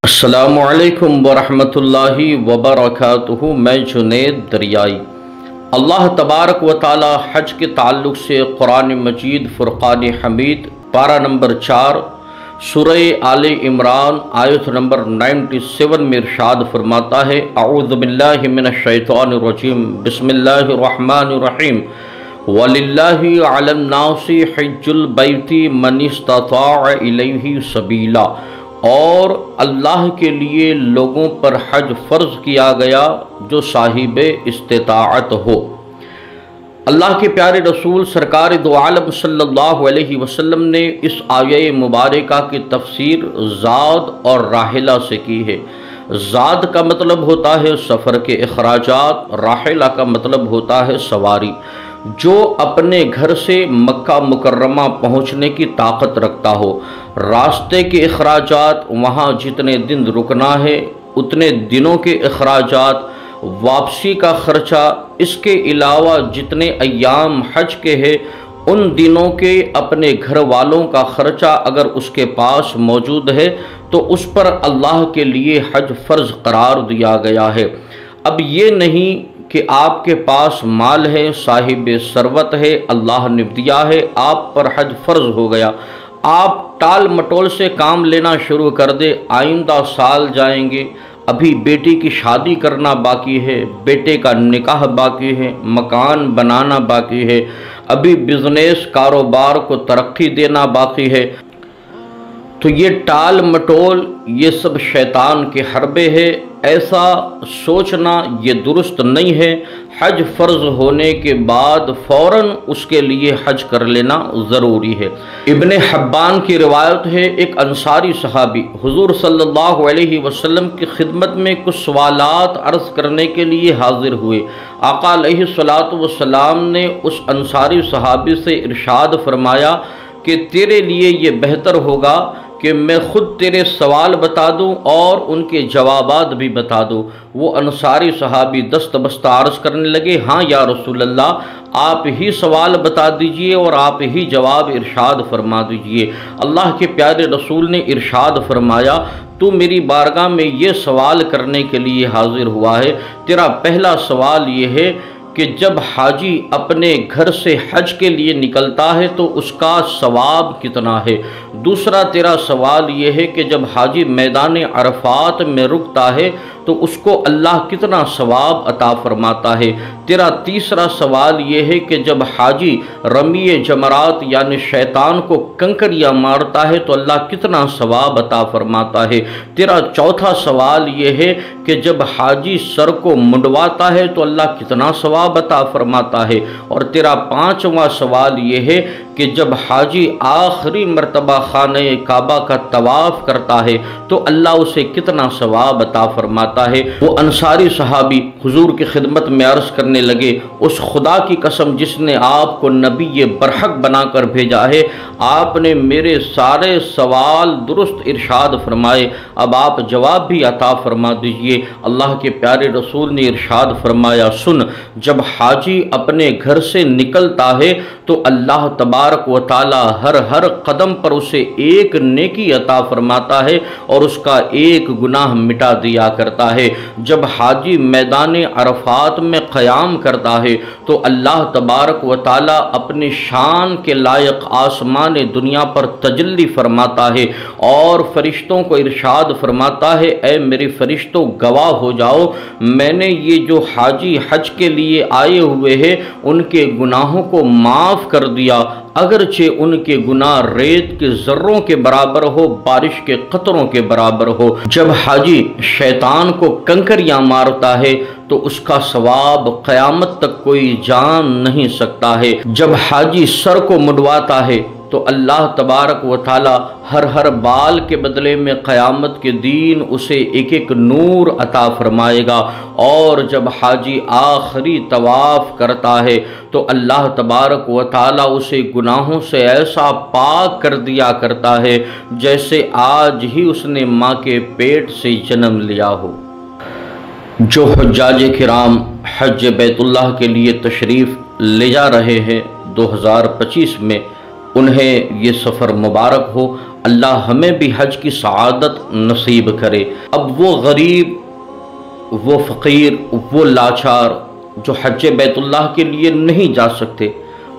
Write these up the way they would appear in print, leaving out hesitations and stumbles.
السلام علیکم ورحمۃ اللہ وبرکاتہ۔ میں جنید دریائی۔ اللہ تبارک و تعالی حج کے تعلق سے قرآن مجید فرقان حمید پارہ نمبر 4 سورہ آل عمران آیت نمبر 97 میں ارشاد فرماتا ہے، اعوذ باللہ من الشیطان الرجیم، بسم اللہ الرحمن الرحیم، وَلِلَّهِ عَلَى النَّاسِ حِجُّ الْبَيْتِ مَنِ اسْتَطَاعَ إِلَيْهِ سَبِيلًا، اور اللہ کے لیے لوگوں پر حج فرض کیا گیا جو صاحب استطاعت ہو۔ اللہ کے پیارے رسول سرکار دو عالم صلی اللہ علیہ وسلم نے اس آیہ مبارکہ کی تفسیر زاد اور راحلہ سے کی ہے۔ زاد کا مطلب ہوتا ہے سفر کے اخراجات، راحلہ کا مطلب ہوتا ہے سواری۔ جو اپنے گھر سے مکہ مکرمہ پہنچنے کی طاقت رکھتا ہو، راستے کے اخراجات، وہاں جتنے دن رکنا ہے اتنے دنوں کے اخراجات، واپسی کا خرچہ، اس کے علاوہ جتنے ایام حج کے ہیں ان دنوں کے اپنے گھر والوں کا خرچہ اگر اس کے پاس موجود ہے تو اس پر اللہ کے لیے حج فرض قرار دیا گیا ہے۔ اب یہ نہیں کہ آپ کے پاس مال ہے، صاحب ثروت ہے، اللہ نے دیا ہے، آپ پر حج فرض ہو گیا، آپ ٹال مٹول سے کام لینا شروع کر دے، آئندہ سال جائیں گے، ابھی بیٹی کی شادی کرنا باقی ہے، بیٹے کا نکاح باقی ہے، مکان بنانا باقی ہے، ابھی بزنس کاروبار کو ترقی دینا باقی ہے، تو یہ ٹال مٹول یہ سب شیطان کے حربے ہے۔ ایسا سوچنا یہ درست نہیں ہے۔ حج فرض ہونے کے بعد فوراً اس کے لیے حج کر لینا ضروری ہے۔ ابن حبان کی روایت ہے، ایک انصاری صحابی حضور صلی اللہ علیہ وسلم کی خدمت میں کچھ سوالات عرض کرنے کے لیے حاضر ہوئے۔ آقا علیہ الصلوۃ والسلام نے اس انصاری صحابی سے ارشاد فرمایا کہ تیرے لیے یہ بہتر ہوگا کہ میں خود تیرے سوال بتا دوں اور ان کے جوابات بھی بتا دوں۔ وہ انصاری صحابی دست بستہ عرض کرنے لگے، ہاں یا رسول اللہ، آپ ہی سوال بتا دیجئے اور آپ ہی جواب ارشاد فرما دیجئے۔ اللہ کے پیارے رسول نے ارشاد فرمایا، تو میری بارگاہ میں یہ سوال کرنے کے لیے حاضر ہوا ہے، تیرا پہلا سوال یہ ہے کہ جب حاجی اپنے گھر سے حج کے لیے نکلتا ہے تو اس کا ثواب کتنا ہے؟ دوسرا تیرا سوال یہ ہے کہ جب حاجی میدان عرفات میں رکتا ہے تو اس کو اللہ کتنا ثواب عطا فرماتا ہے؟ تیرا تیسرا سوال یہ ہے کہ جب حاجی رمی جمرات یعنی شیطان کو کنکریاں مارتا ہے تو اللہ کتنا ثواب عطا فرماتا ہے؟ تیرا چوتھا سوال یہ ہے کہ جب حاجی سر کو منڈواتا ہے تو اللہ کتنا ثواب عطا فرماتا ہے؟ اور تیرا پانچواں سوال یہ ہے کہ جب حاجی آخری مرتبہ خانہ کعبہ کا طواف کرتا ہے تو اللہ اسے کتنا ثواب عطا فرماتا ہے؟ وہ انصاری صحابی حضور کی خدمت میں عرض کرنے لگے، اس خدا کی قسم جس نے آپ کو نبی برحق بنا کر بھیجا ہے، آپ نے میرے سارے سوال درست ارشاد فرمائے، اب آپ جواب بھی عطا فرما دیجئے۔ اللہ کے پیارے رسول نے ارشاد فرمایا، سن، جب حاجی اپنے گھر سے نکلتا ہے تو اللہ تبارک و تعالی ہر قدم پر اسے ایک نیکی عطا فرماتا ہے اور اس کا ایک گناہ مٹا دیا کرتا ہے۔ جب حاجی میدان عرفات میں قیام کرتا ہے تو اللہ تبارک و تعالی اپنی شان کے لائق آسمان دنیا پر تجلی فرماتا ہے اور فرشتوں کو ارشاد فرماتا ہے، اے میرے فرشتوں گواہ ہو جاؤ، میں نے یہ جو حاجی حج کے لیے آئے ہوئے ہیں ان کے گناہوں کو معاف کر دیا، اگرچہ ان کے گناہ ریت کے ذروں کے برابر ہو، بارش کے قطروں کے برابر ہو۔ جب حاجی شیطان کو کنکریاں مارتا ہے تو اس کا ثواب قیامت تک کوئی جان نہیں سکتا ہے۔ جب حاجی سر کو منڈواتا ہے تو اللہ تبارک و تعالی ہر بال کے بدلے میں قیامت کے دن اسے ایک ایک نور عطا فرمائے گا، اور جب حاجی آخری طواف کرتا ہے تو اللہ تبارک و تعالی اسے گناہوں سے ایسا پاک کر دیا کرتا ہے جیسے آج ہی اس نے ماں کے پیٹ سے جنم لیا ہو۔ جو حجاج کرام حج بیت اللہ کے لیے تشریف لے جا رہے ہیں 2025 میں، انہیں یہ سفر مبارک ہو۔ اللہ ہمیں بھی حج کی سعادت نصیب کرے۔ اب وہ غریب، وہ فقیر، وہ لاچار جو حج بیت اللہ کے لیے نہیں جا سکتے،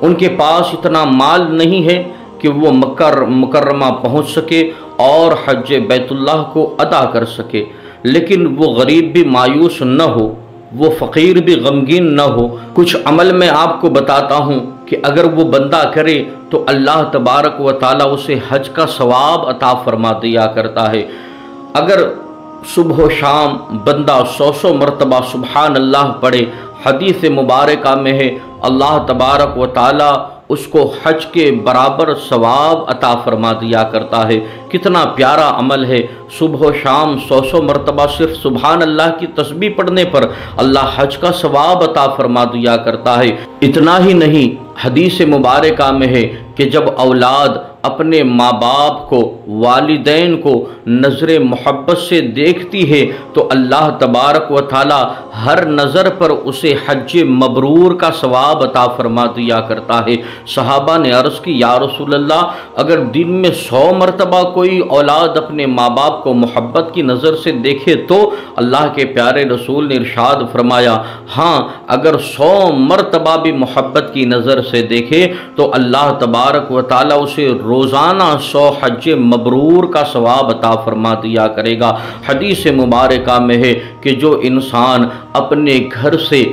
ان کے پاس اتنا مال نہیں ہے کہ وہ مکہ مکرمہ پہنچ سکے اور حج بیت اللہ کو ادا کر سکے، لیکن وہ غریب بھی مایوس نہ ہو، وہ فقیر بھی غمگین نہ ہو۔ کچھ عمل میں آپ کو بتاتا ہوں کہ اگر وہ بندہ کرے تو اللہ تبارک و تعالیٰ اسے حج کا ثواب عطا فرما دیا کرتا ہے۔ اگر صبح و شام بندہ 100 مرتبہ سبحان اللہ پڑھے، حدیث مبارکہ میں ہے اللہ تبارک و تعالیٰ اس کو حج کے برابر ثواب عطا فرما دیا کرتا ہے۔ کتنا پیارا عمل ہے، صبح و شام 100 مرتبہ صرف سبحان اللہ کی تسبیح پڑھنے پر اللہ حج کا ثواب عطا فرما دیا کرتا ہے۔ اتنا ہی نہیں، حدیث مبارکہ میں ہے کہ جب اولاد اپنے ماں باپ کو، والدین کو نظر محبت سے دیکھتی ہے تو اللہ تبارک و تعالی ہر نظر پر اسے حج مبرور کا ثواب عطا فرما دیا کرتا ہے۔ صحابہ نے عرض کی یا رسول اللہ، اگر دن میں 100 مرتبہ کوئی اولاد اپنے ماں باپ کو محبت کی نظر سے دیکھے تو اللہ کے پیارے رسول نے ارشاد فرمایا ہاں، اگر 100 مرتبہ بھی محبت کی نظر سے دیکھے تو اللہ تبارک و تعالی اسے روزانہ 100 حج مبرور کا ثواب عطا فرما دیا کرے گا۔ حدیث مبارکہ میں ہے کہ جو انسان اپنے گھر سے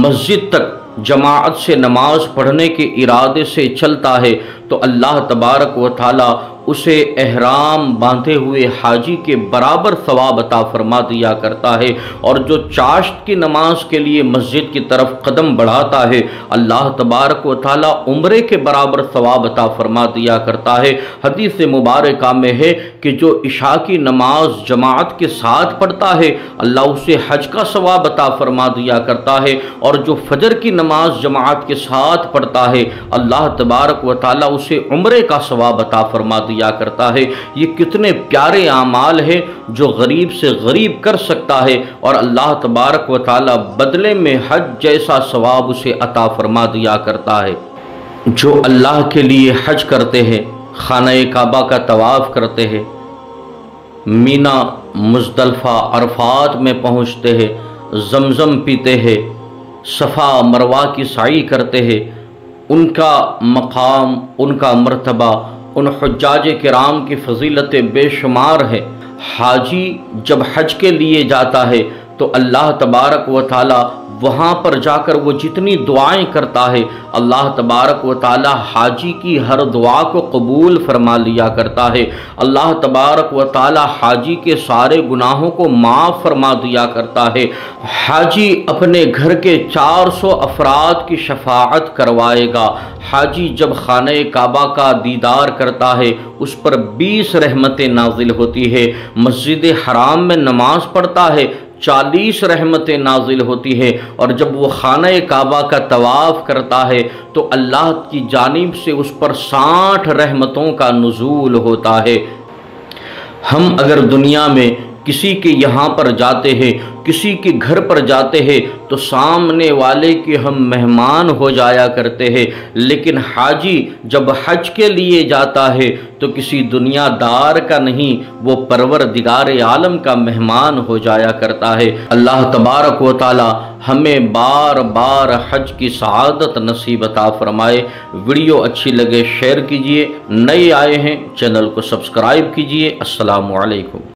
مسجد تک جماعت سے نماز پڑھنے کے ارادے سے چلتا ہے تو اللہ تبارک و تعالی اسے احرام باندھے ہوئے حاجی کے برابر ثواب عطا فرما دیا کرتا ہے، اور جو چاشت کی نماز کے لیے مسجد کی طرف قدم بڑھاتا ہے اللہ تبارک و تعالی عمرے کے برابر ثواب عطا فرما دیا کرتا ہے۔ حدیث مبارکہ میں ہے کہ جو عشاء کی نماز جماعت کے ساتھ پڑھتا ہے اللہ اسے حج کا ثواب عطا فرما دیا کرتا ہے، اور جو فجر کی نماز جماعت کے ساتھ پڑھتا ہے اللہ تبارک و تعالی اسے عمرے کا ثواب عطا فرما دیا کرتا ہے۔ یہ کتنے پیارے اعمال ہیں جو غریب سے غریب کر سکتا ہے، اور اللہ تبارک و تعالی بدلے میں حج جیسا ثواب اسے عطا فرما دیا کرتا ہے۔ جو اللہ کے لیے حج کرتے ہیں، خانہ کعبہ کا طواف کرتے ہیں، مینا، مزدلفہ، عرفات میں پہنچتے ہیں، زمزم پیتے ہیں، صفا مروہ کی سعی کرتے ہیں، ان کا مقام، ان کا مرتبہ، ان حجاج کرام کی فضیلت بے شمار ہے۔ حاجی جب حج کے لیے جاتا ہے تو اللہ تبارک و تعالی وہاں پر جا کر وہ جتنی دعائیں کرتا ہے اللہ تبارک و تعالی حاجی کی ہر دعا کو قبول فرما لیا کرتا ہے۔ اللہ تبارک و تعالی حاجی کے سارے گناہوں کو معاف فرما دیا کرتا ہے۔ حاجی اپنے گھر کے 400 افراد کی شفاعت کروائے گا۔ حاجی جب خانہ کعبہ کا دیدار کرتا ہے اس پر 20 رحمتیں نازل ہوتی ہے۔ مسجد حرام میں نماز پڑھتا ہے 40 رحمتیں نازل ہوتی ہے، اور جب وہ خانہ کعبہ کا طواف کرتا ہے تو اللہ کی جانب سے اس پر 60 رحمتوں کا نزول ہوتا ہے۔ ہم اگر دنیا میں کسی کے یہاں پر جاتے ہیں، کسی کے گھر پر جاتے ہیں تو سامنے والے کے ہم مہمان ہو جایا کرتے ہیں، لیکن حاجی جب حج کے لیے جاتا ہے تو کسی دنیا دار کا نہیں، وہ پروردگار عالم کا مہمان ہو جایا کرتا ہے۔ اللہ تبارک و تعالی ہمیں بار بار حج کی سعادت نصیب عطا فرمائے۔ ویڈیو اچھی لگے شیئر کیجئے، نئے آئے ہیں چینل کو سبسکرائب کیجئے۔ السلام علیکم۔